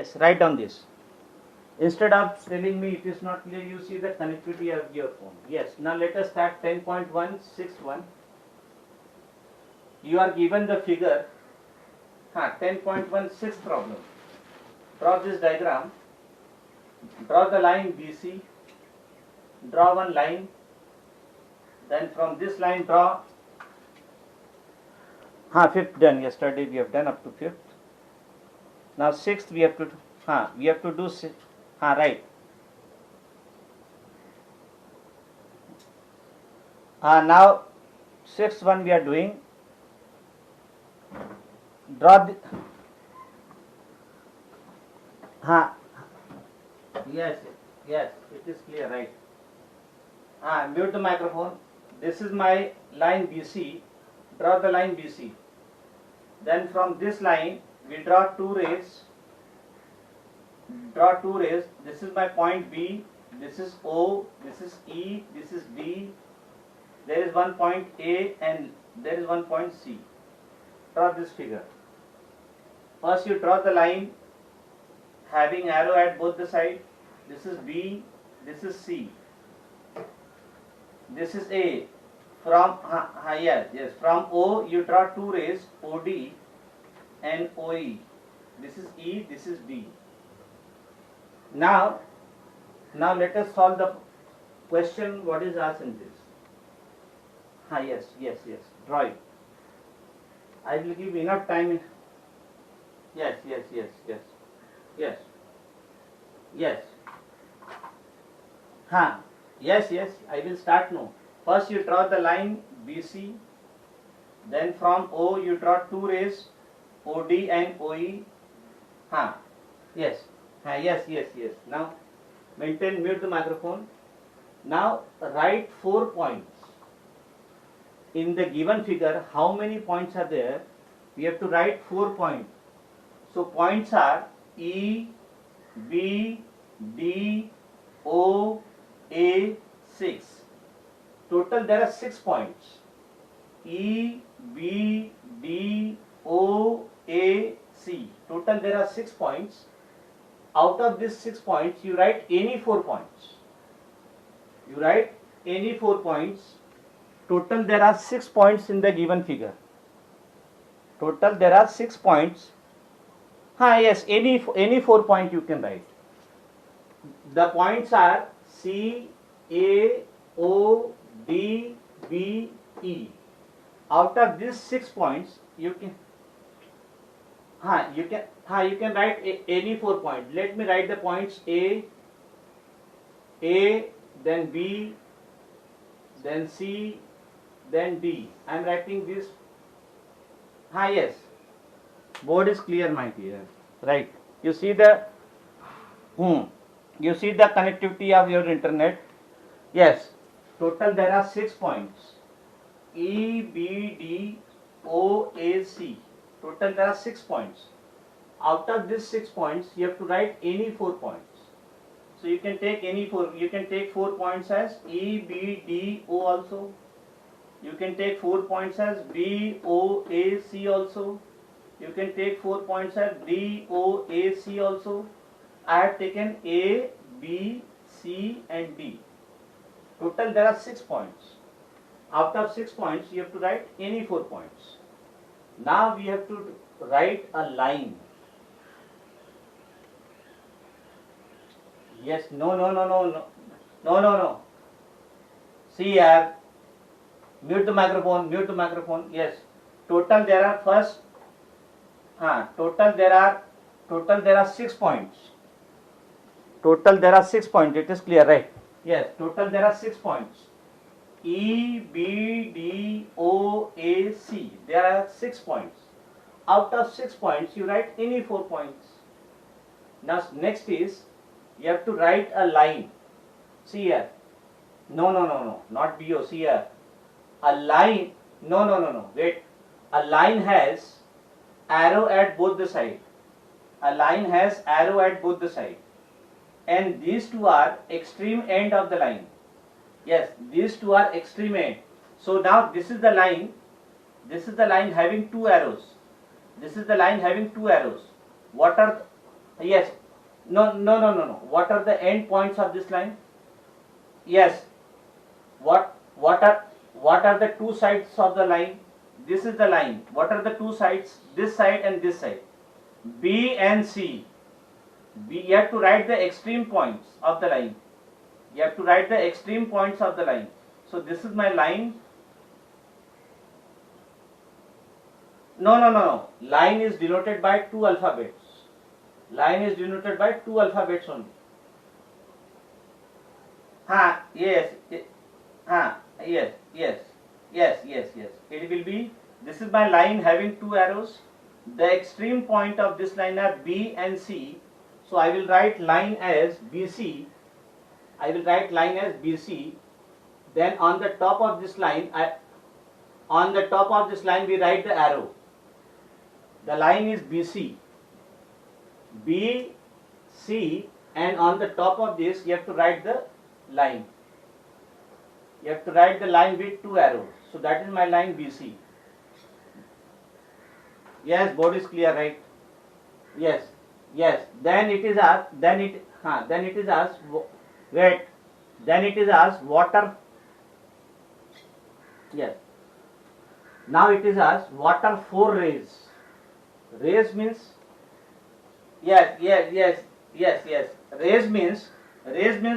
Yes, write down this. Instead of telling me it is not clear, you see the connectivity of your phone. Yes, now let us start 10.161. You are given the figure 10.16 problem. Draw this diagram. Draw the line BC. Draw one line. Then from this line draw. Fifth done. Yesterday we have done up to fifth. Now sixth we have to do right. Now sixth one we are doing. Draw the yes, it is clear, right? Mute the microphone. This is my line BC. Draw the line BC. Then from this line we draw two rays. This is my point B. This is O. This is E. This is D. There is one point A and there is one point C. Draw this figure. First you draw the line having arrow at both the sides. This is B. This is C. This is A. From from O you draw two rays, OD and OE. This is E. This is D. Now let us solve the question. What is asked in this? Yes. Draw it. I will give enough time. Yes. Yes. I will start now. First you draw the line BC. Then from O you draw two rays, OD and OE. Yes. Now mute the microphone. Now write 4 points. In the given figure, how many points are there? We have to write 4 points. So points are E, B, D, O, A, 6. Total there are 6 points. E, B, D, O, A, C. Total there are 6 points. Out of these 6 points, you write any 4 points. Total there are 6 points in the given figure. Total there are 6 points. Yes, any 4 points you can write. The points are C, A, O, D, B, E. Out of these 6 points, you can write any 4 points. Let me write the points A, then B, then C, then D. I am writing this. Yes. Board is clear, my dear. Right. You see the connectivity of your internet. Yes. Total there are 6 points. E, B, D, O, A, C. Total there are 6 points. Out of these 6 points, you have to write any 4 points. So you can take any 4. You can take 4 points as E, B, D, O also. You can take 4 points as B, O, A, C also. You can take 4 points as D, O, A, C also. I have taken A, B, C and D. Total there are 6 points. Out of 6 points, you have to write any 4 points. Now we have to write a line. Yes, no. See here. Mute the microphone. Yes. Total there are total there are 6 points. It is clear, right? Yes. Total there are 6 points. E, B, D, O, A, C. There are 6 points. Out of 6 points, you write any 4 points. Now next is you have to write a line. See here. No. Not BO. See here. A line. No. Wait. A line has arrow at both the sides. And these two are extreme end of the line. Yes, these two are extreme end. So now this is the line. Having 2 arrows. What are Yes. No, no, no, no, no. What are the end points of this line? Yes. What are the two sides of the line? This is the line. What are the two sides? This side and this side. B and C. You have to write the extreme points of the line. You have to write the extreme points of the line. So this is my line. No, no, no, no. Line is denoted by two alphabets. Line is denoted by two alphabets only. Yes. Yes, yes, yes, yes, yes. It will be, this is my line having two arrows. The extreme point of this line are B and C. So I will write line as BC. I will write line as BC. Then on the top of this line, we write the arrow. The line is BC. BC, and on the top of this you have to write the line. You have to write the line with two arrows. So that is my line BC. Yes, board is clear, right? Yes, yes. Then it is asked. Then it is asked. Wait. Then it is asked what are. Yes. Now it is asked what are four rays. Rays means. Yes. Rays means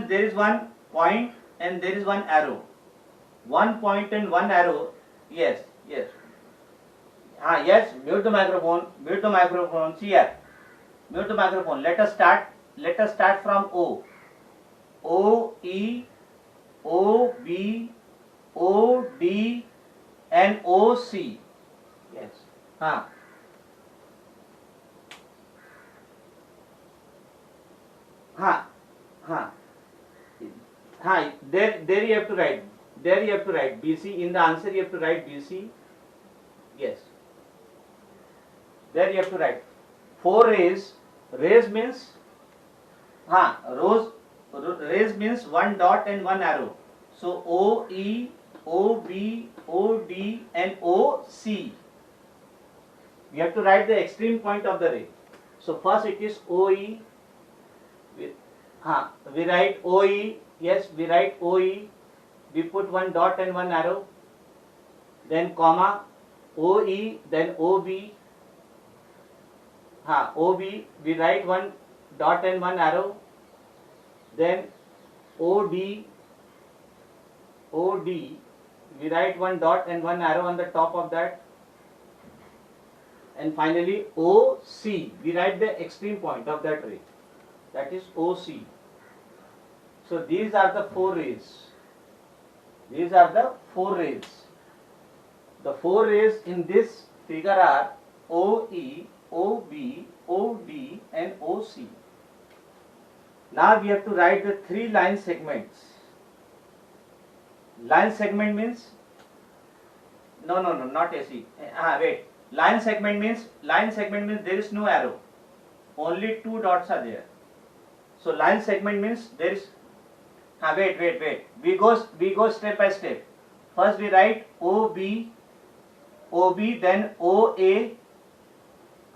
there is one point and there is one arrow. One point and one arrow. Yes. Yes, mute the microphone. See here. Mute the microphone. Let us start from O. O, E, O, B, O, D, and O, C. Yes. There you have to write. There you have to write BC. In the answer you have to write BC. Yes. There you have to write. Four rays. Rays means rays means one dot and one arrow. So O, E, O, B, O, D, and O, C. You have to write the extreme point of the ray. So first it is OE. We write OE. Yes, we write OE. We put one dot and one arrow. Then comma. OE. Then OB. OB. We write one dot and one arrow. Then OD. OD. We write one dot and one arrow on the top of that. And finally OC. We write the extreme point of that ray. That is OC. So these are the four rays. These are the four rays. The four rays in this figure are OE, OB, OD, and OC. Now we have to write the three line segments. Line segment means no, not AC. Wait. Line segment means there is no arrow. Only two dots are there. So line segment means there is. Wait. We go step by step. First we write OB, then OA,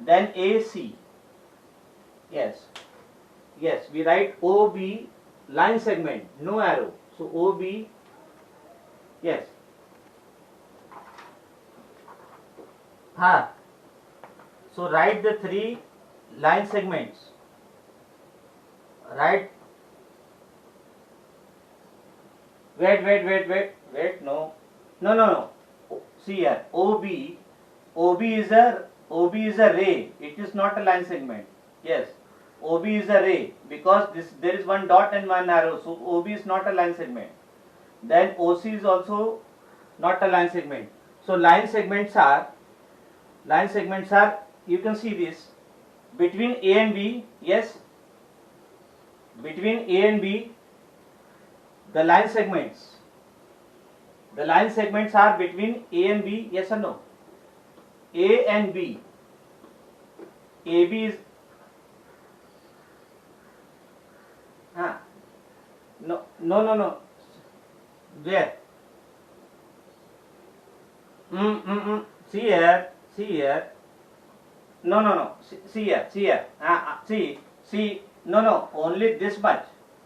then AC. Yes. We write OB, line segment, no arrow. So OB. Yes. So write the three line segments. Write. Wait. No. See here. OB is a ray. It is not a line segment. Yes. OB is a ray because there is one dot and one arrow. So OB is not a line segment. Then OC is also not a line segment. So line segments are, you can see this, between A and B. Yes, between A and B, the line segments are between A and B. Yes or no? A and B. AB is no. Where? See here. No. See here. See, no, only this much.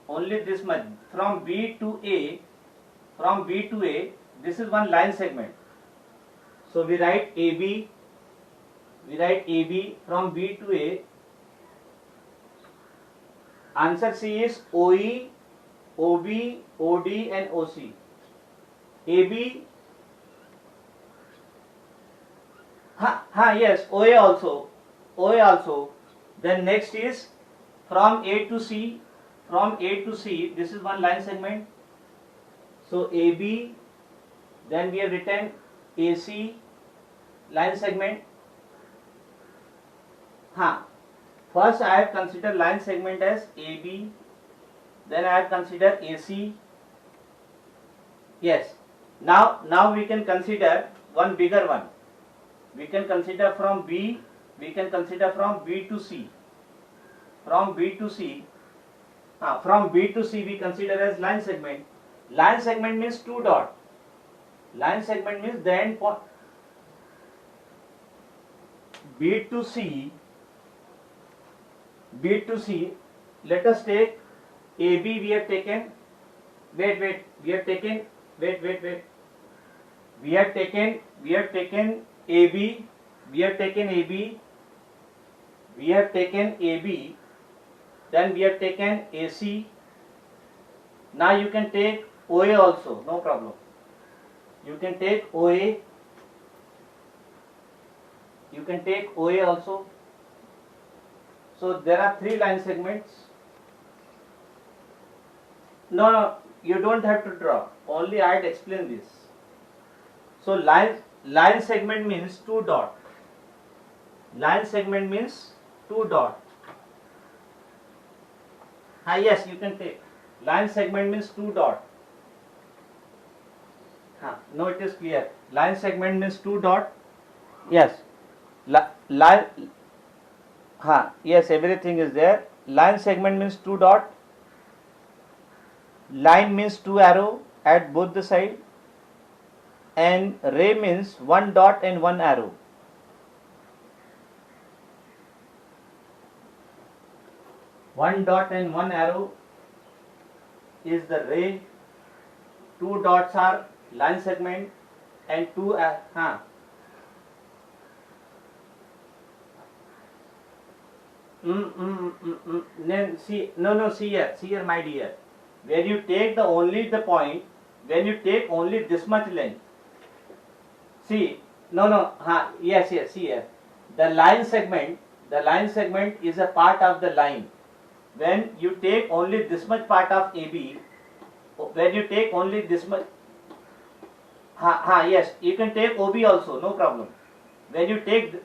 Only this much. From B to A, this is one line segment. So we write AB, from B to A. Answer C is OE, OB, OD and OC. AB, yes, OA also. Then next is from A to C, this is one line segment. So AB, then we have written AC line segment. First I have considered line segment as AB, then I have considered AC. Yes. Now we can consider one bigger one. We can consider from B to C. From B to C we consider as line segment. Line segment means two dot. Line segment means the end point. B to C. Let us take AB. We have taken. Wait. We have taken. Wait. We have taken AB. We have taken AB. Then we have taken AC. Now you can take OA also, no problem. You can take OA. Also. So there are three line segments. No, you don't have to draw. Only I had explained this. So line segment means two dot. Yes, you can take. Line segment means two dot. No, it is clear. Line segment means two dot. Yes. Line. Yes, everything is there. Line segment means two dot. Line means two arrow at both the side. And ray means one dot and one arrow. One dot and one arrow is the ray. Two dots are line segment and two See here, my dear. When you take only the point, when you take only this much length. See, yes, see here. The line segment is a part of the line. When you take only this much part of AB, when you take only this much, yes, you can take OB also, no problem. When you take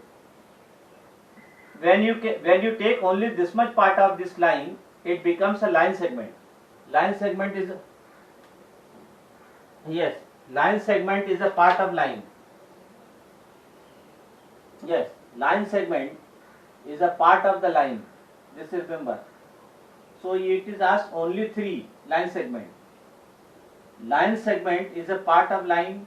only this much part of this line, it becomes a line segment. Line segment is a part of line. Yes, line segment is a part of the line. This remember. So it is asked only three line segment. Line segment is a part of line.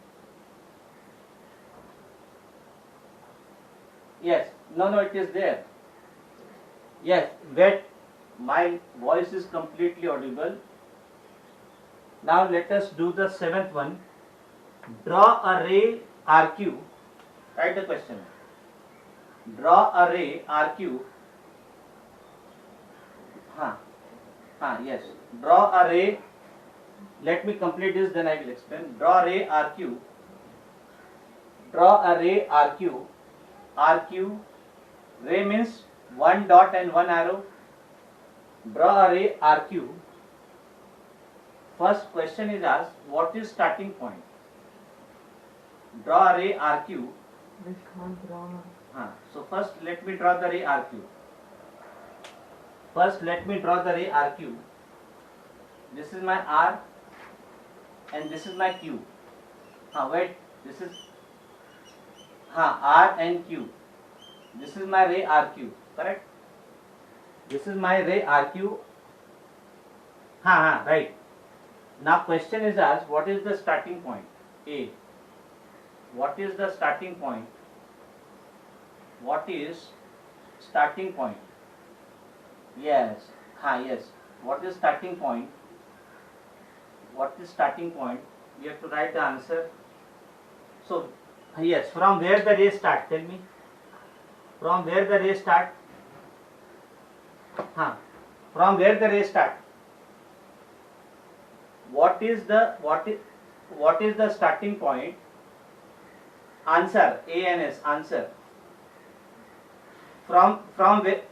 Yes, no, it is there. Yes, wait, my voice is completely audible. Now let us do the seventh one. Draw a ray RQ. Write the question. Draw a ray RQ. Yes. Draw a ray. Let me complete this, then I will explain. Draw a ray RQ. Ray means one dot and one arrow. Draw a ray RQ. First question is asked, what is starting point? Draw a ray RQ. We can't draw. So first let me draw the ray RQ. This is my R and this is my Q. This is R and Q. This is my ray RQ, correct? This is my ray RQ. Right. Now question is asked, what is the starting point? A. What is the starting point? Yes. Yes. What is starting point? What is starting point? You have to write the answer. So, yes, from where the ray start? Tell me. From where the ray start? From where the ray start? What is the starting point? Answer. ANS. Answer. From where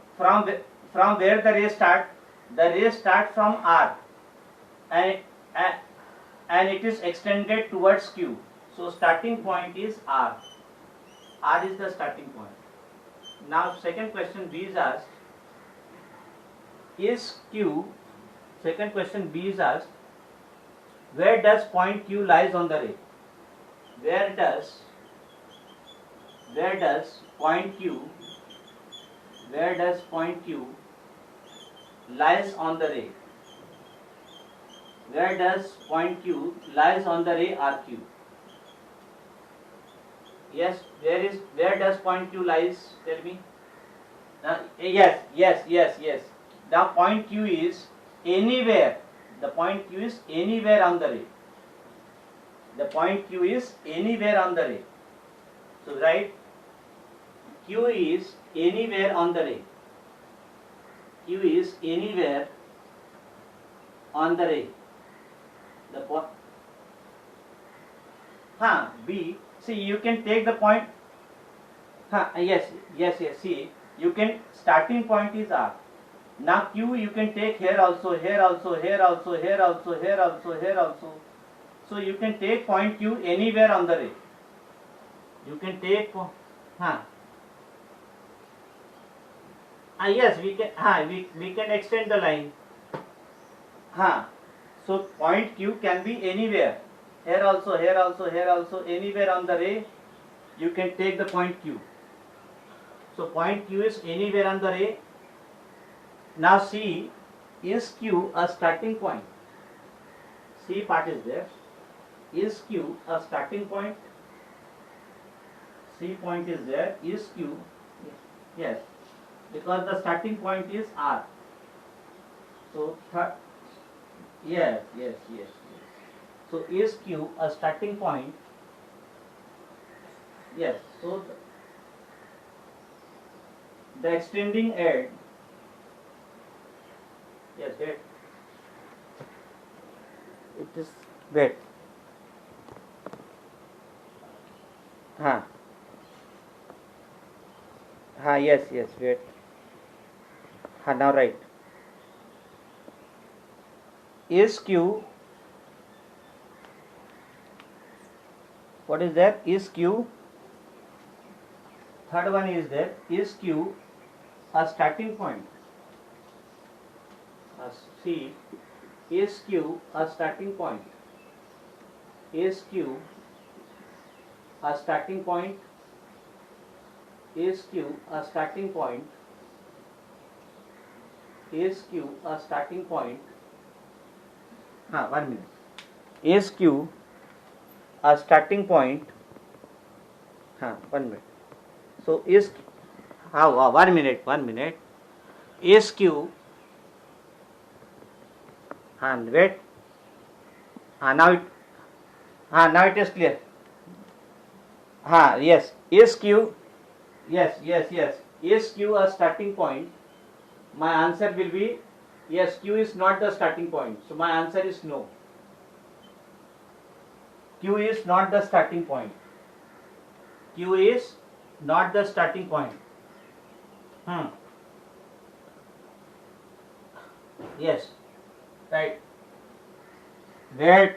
the ray start? The ray start from R, and and it is extended towards Q. So starting point is R. R is the starting point. Now second question B is asked. Is Q? Second question B is asked. Where does point Q lies on the ray? Where does point Q? Where does point Q lies on the ray? Where does point Q lies on the ray RQ? Yes, where does point Q lies? Tell me. Yes. The point Q is anywhere. The point Q is anywhere on the ray. The point Q is anywhere on the ray. So write Q is anywhere on the ray. Q is anywhere on the ray. The point. B. See, you can take the point. Yes. See, you can. Starting point is R. Now Q you can take here also, here also, here also, here also, here also, here also. So you can take point Q anywhere on the ray. You can take. Yes, we can. We can extend the line. So point Q can be anywhere. Here also, here also, here also, anywhere on the ray, you can take the point Q. So point Q is anywhere on the ray. Now C, is Q a starting point? C part is there. Is Q a starting point? C point is there. Is Q? Yes, because the starting point is R. So yes. So is Q a starting point? Yes. So the extending edge. Yes, wait. It is wait. Yes, wait. Now right. Is Q, what is that? Is Q, third one is there. Is Q a starting point? C, is Q a starting point? Is Q a starting point? Is Q a starting point? Is Q a starting point? 1 minute. Is Q a starting point? 1 minute. So is 1 minute. Is Q wait. Now it is clear. Yes. Is Q? Yes. Is Q a starting point? My answer will be yes. Q is not the starting point. So my answer is no. Q is not the starting point. Q is not the starting point. Yes. Right. Wait.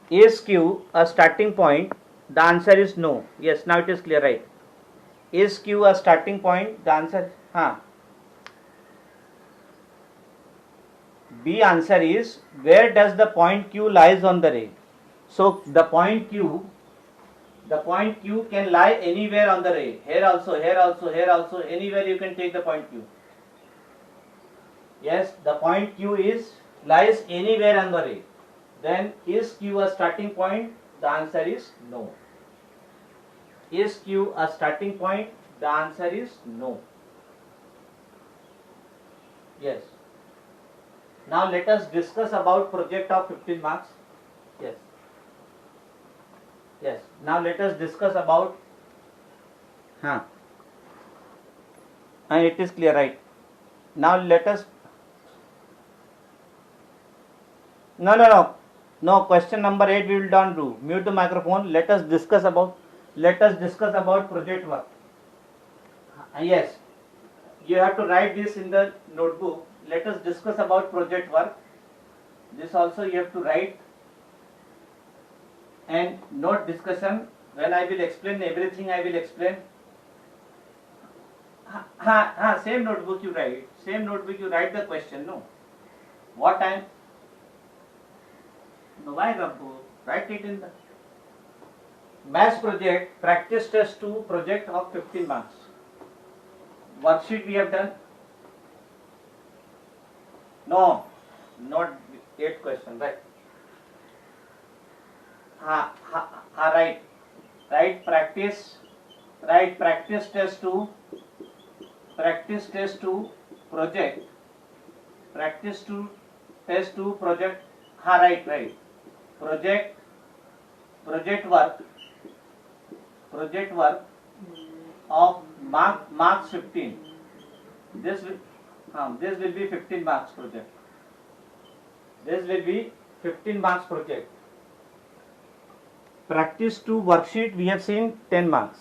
Is Q a starting point? The answer is no. Yes, now it is clear, right? Is Q a starting point? The answer, B answer is, where does the point Q lies on the ray? So the point Q can lie anywhere on the ray. Here also, here also, here also, anywhere you can take the point Q. Yes, the point Q lies anywhere on the ray. Then is Q a starting point? The answer is no. Is Q a starting point? The answer is no. Yes. Now let us discuss about project of 15 marks. Yes. Yes. Now let us discuss about. And it is clear, right? Now let us. No. Question number 8 we will not do. Mute the microphone. Let us discuss about project work. Yes. You have to write this in the notebook. Let us discuss about project work. This also you have to write and note discussion. When I will explain everything, I will explain. Same notebook you write. Same notebook you write the question. No. What time? No, why Rampu? Write it in the maths project, practice test 2, project of 15 marks. Worksheet we have done. No, not 8 question, right? Right. Right, practice test 2, project, practice to test 2, project, right. Project work of marks 15. This will be 15 marks project. This will be 15 marks project. Practice to worksheet we have seen 10 marks.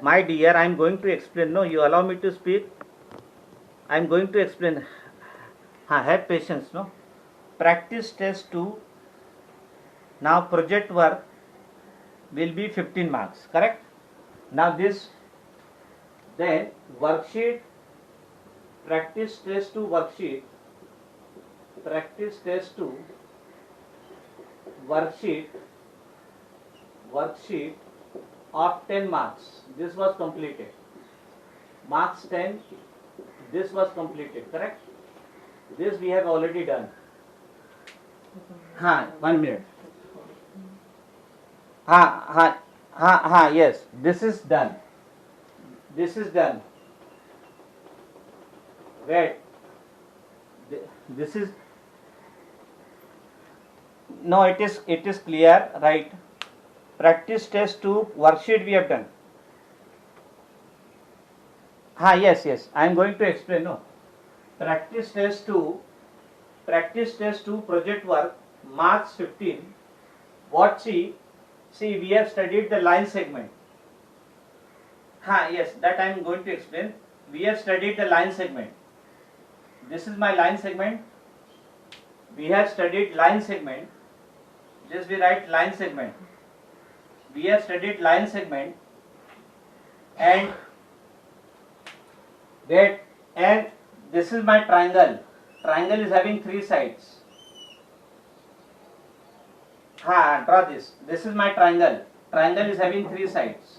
My dear, I am going to explain. No, you allow me to speak. I am going to explain. Have patience. No. Practice test 2. Now project work will be 15 marks. Correct? Now this. Then worksheet. Practice test 2 worksheet. Practice test 2 worksheet of 10 marks. This was completed. Marks 10. This was completed. Correct? This we have already done. 1 minute. Yes. This is done. Wait. This is. No, it is clear, right? Practice test 2 worksheet we have done. Yes. I am going to explain. No. Practice test 2 project work marks 15. What see we have studied the line segment. Yes, that I am going to explain. We have studied the line segment. This is my line segment. We have studied line segment. Just we write line segment. We have studied line segment and this is my triangle. Triangle is having 3 sides. Draw this. This is my triangle. Triangle is having 3 sides.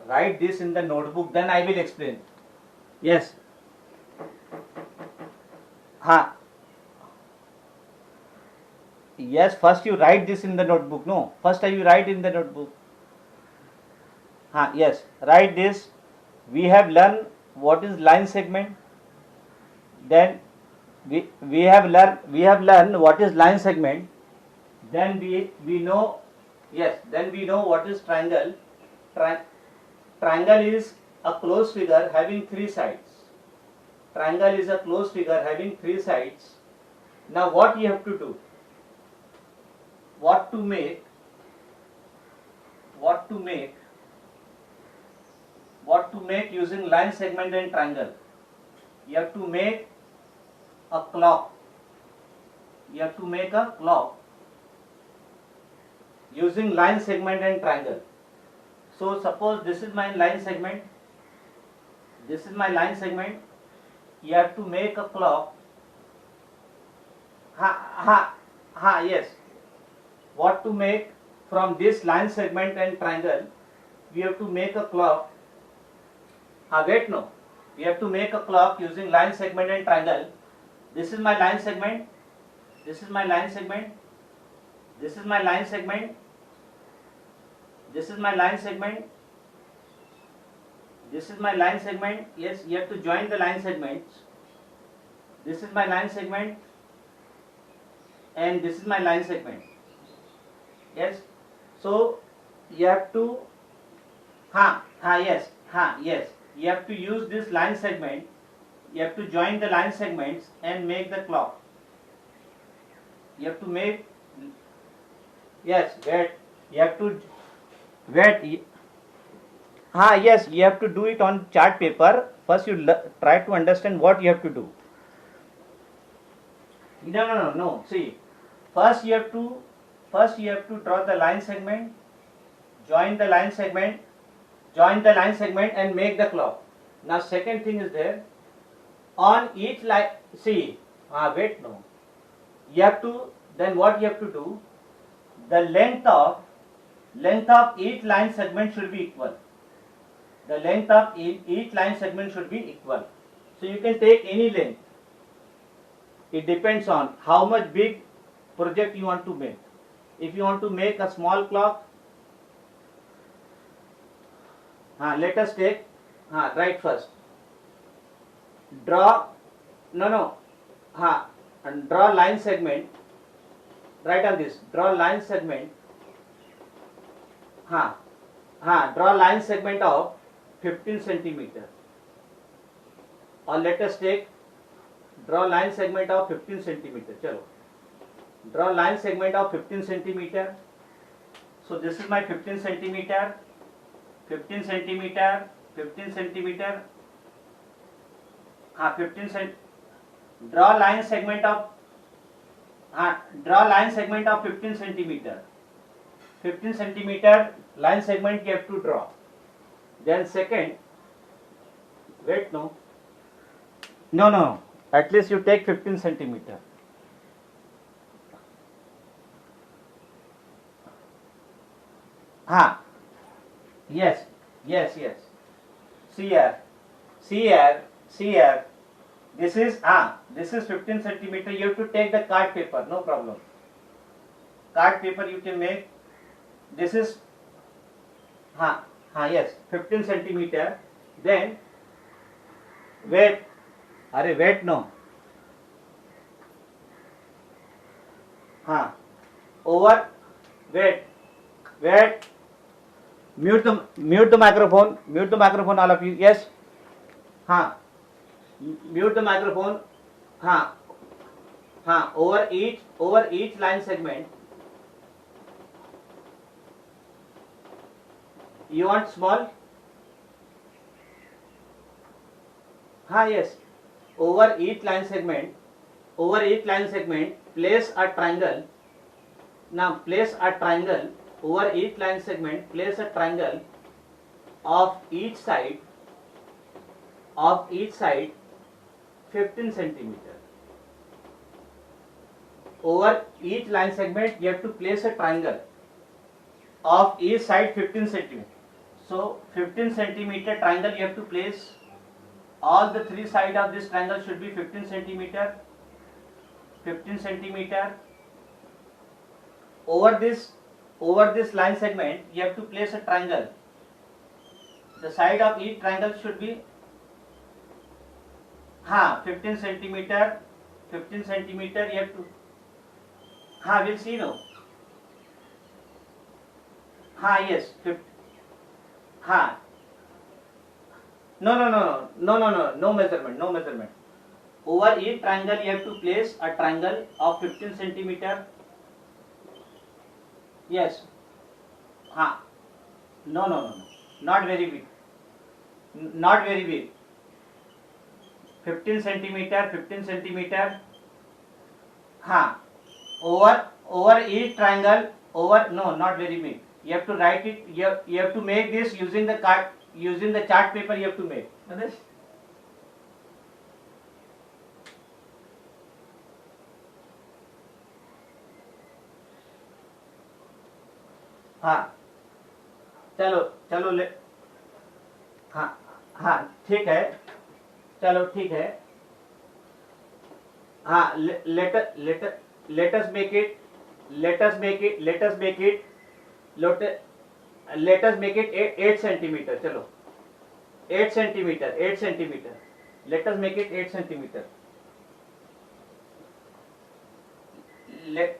Write this in the notebook, then I will explain. Yes. Yes, first you write this in the notebook. No, first you write in the notebook. Yes, write this. We have learned what is line segment. Then we have learned what is line segment. Then we know. Yes, then we know what is triangle. Triangle is a closed figure having 3 sides. Triangle is a closed figure having 3 sides. Now what you have to do? What to make using line segment and triangle? You have to make a clock. Using line segment and triangle. So suppose this is my line segment. You have to make a clock. Yes. What to make from this line segment and triangle? We have to make a clock. We have to make a clock using line segment and triangle. This is my line segment. this is my line segment, this is my line segment, this is my line segment, this is my line segment. Yes, you have to join the line segments. This is my line segment and this is my line segment. Yes, so you have to yes, you have to use this line segment. You have to join the line segments and make the clock. You have to make, yes, wait, you have to wait. Yes, you have to do it on chart paper. First you try to understand what you have to do. No. See, first you have to draw the line segment, join the line segment, and make the clock. Now second thing is there, on each line, see, wait, no. You have to, then what you have to do, the length of each line segment should be equal. The length of each line segment should be equal. So you can take any length. It depends on how much big project you want to make. If you want to make a small clock, let us take, right first. Draw, and draw line segment. Write on this. Draw line segment. Draw line segment of 15 centimeter. Or let us take, draw line segment of 15 centimeter. Chalo. Draw line segment of 15 centimeter. So this is my 15 centimeter, 15 centimeter, 15 centimeter. 15 cent. Draw line segment of 15 centimeter. 15 centimeter line segment you have to draw. Then second, wait, no. At least you take 15 centimeter. Yes. See here. This is 15 centimeter. You have to take the card paper, no problem. Card paper you can make. This is, yes, 15 centimeter. Then, wait, no. Over, wait. Mute the microphone, all of you. Yes. Mute the microphone. Over each line segment. You want small? Yes. Over each line segment, place a triangle. Now place a triangle over each line segment. Place a triangle of each side 15 centimeter. Over each line segment you have to place a triangle of each side 15 centimeter. So 15 centimeter triangle you have to place. All the three sides of this triangle should be 15 centimeter. 15 centimeter. Over this line segment you have to place a triangle. The side of each triangle should be 15 centimeter. 15 centimeter you have to. We'll see now. Yes. No measurement. Over each triangle you have to place a triangle of 15 centimeter. Yes. No. Not very big. 15 centimeter. Over each triangle. Not very big. You have to write it. You have to make this using the chart paper. You have to make. चलो ले. ठीक है. चलो ठीक है. Later let us make it let us make it let us make it let us make it 8 centimeter. चलो 8 centimeter, 8 centimeter. Let us make it 8 centimeter.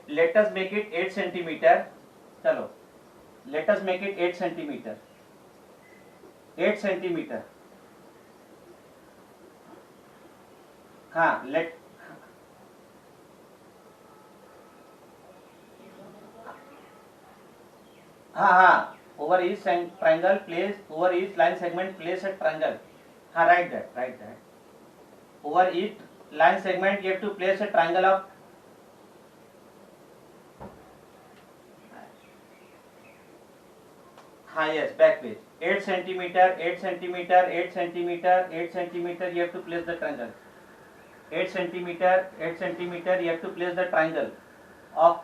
Let us make it 8 centimeter. चलो let us make it 8 centimeter. 8 centimeter. हाँ let हाँ over each triangle place, over each line segment place a triangle. हाँ write that. Over each line segment you have to place a triangle of हाँ yes back page 8 centimeter, 8 centimeter, 8 centimeter, 8 centimeter you have to place the triangle. 8 centimeter, 8 centimeter you have to place the triangle of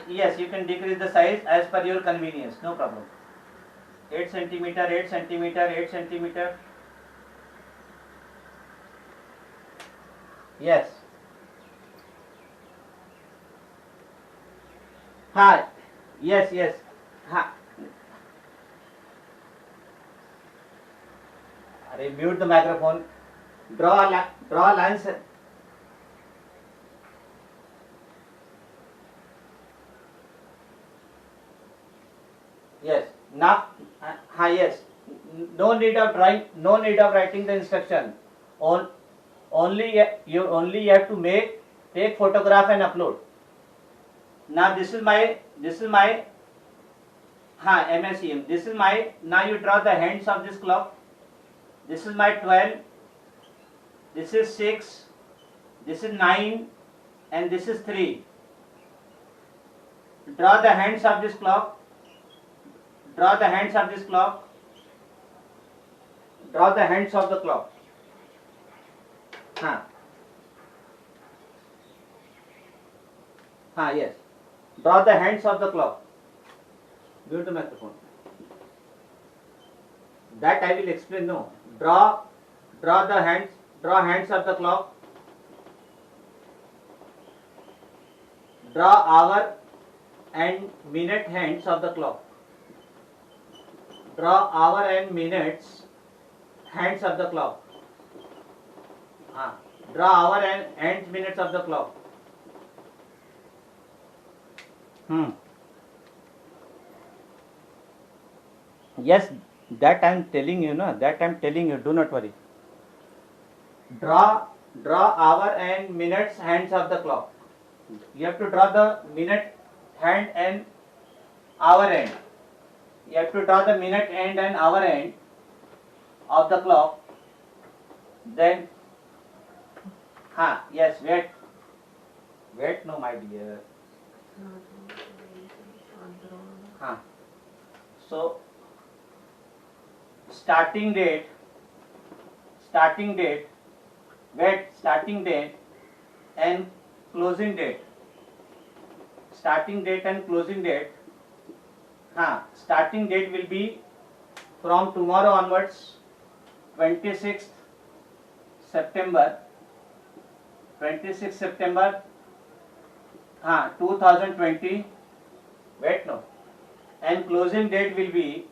yes, you can decrease the size as per your convenience, no problem. 8 centimeter, 8 centimeter, 8 centimeter. Yes. Yes. Arey, mute the microphone. Draw lines. Yes. Now, yes. No need of drawing. No need of writing the instruction. Only you have to take photograph and upload. Now this is my MSEM. This is my. Now you draw the hands of this clock. This is my 12. This is 6. This is 9, and this is 3. Draw the hands of this clock. Draw the hands of this clock. Draw the hands of the clock. Yes. Draw the hands of the clock. Mute the microphone. That I will explain. No. Draw the hands. Draw hands of the clock. Draw hour and minute hands of the clock. Draw hour and minutes hands of the clock. Draw hour and minutes of the clock. Yes, that I am telling you, no. That I am telling you. Do not worry. Draw hour and minutes hands of the clock. You have to draw the minute hand and hour end. You have to draw the minute end and hour end of the clock. Then, yes, wait, no, my dear. So, starting date and closing date. Starting date and closing date. Starting date will be from tomorrow onwards, 26th September 2020. Wait, no. And closing date will be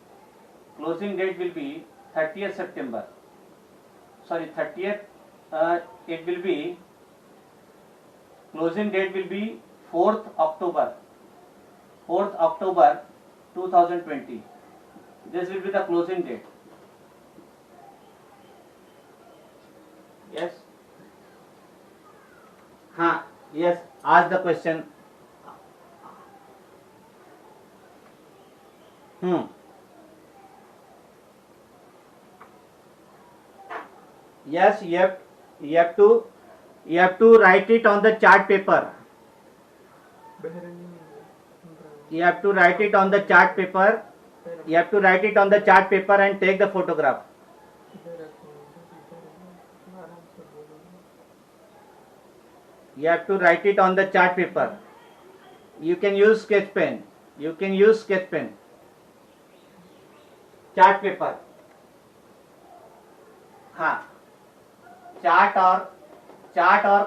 30th September. Sorry, 30th. It will be closing date will be 4th October 2020. This will be the closing date. Yes. Yes. Ask the question. Yes, you have to write it on the chart paper. You have to write it on the chart paper. You have to write it on the chart paper and take the photograph. You have to write it on the chart paper. You can use sketch pen. Chart paper. Chart or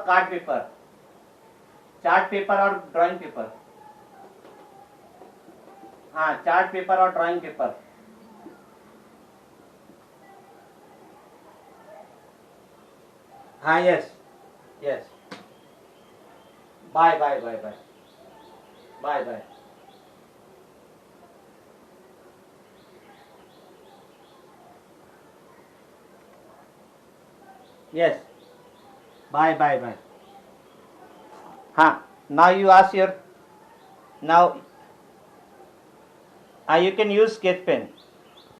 card paper. Chart paper और drawing paper. हाँ, chart paper और drawing paper. हाँ, yes, yes. Bye, bye, bye, bye. Bye, bye. Yes. Bye, bye, bye. Now you ask your. Now you can use sketch pen.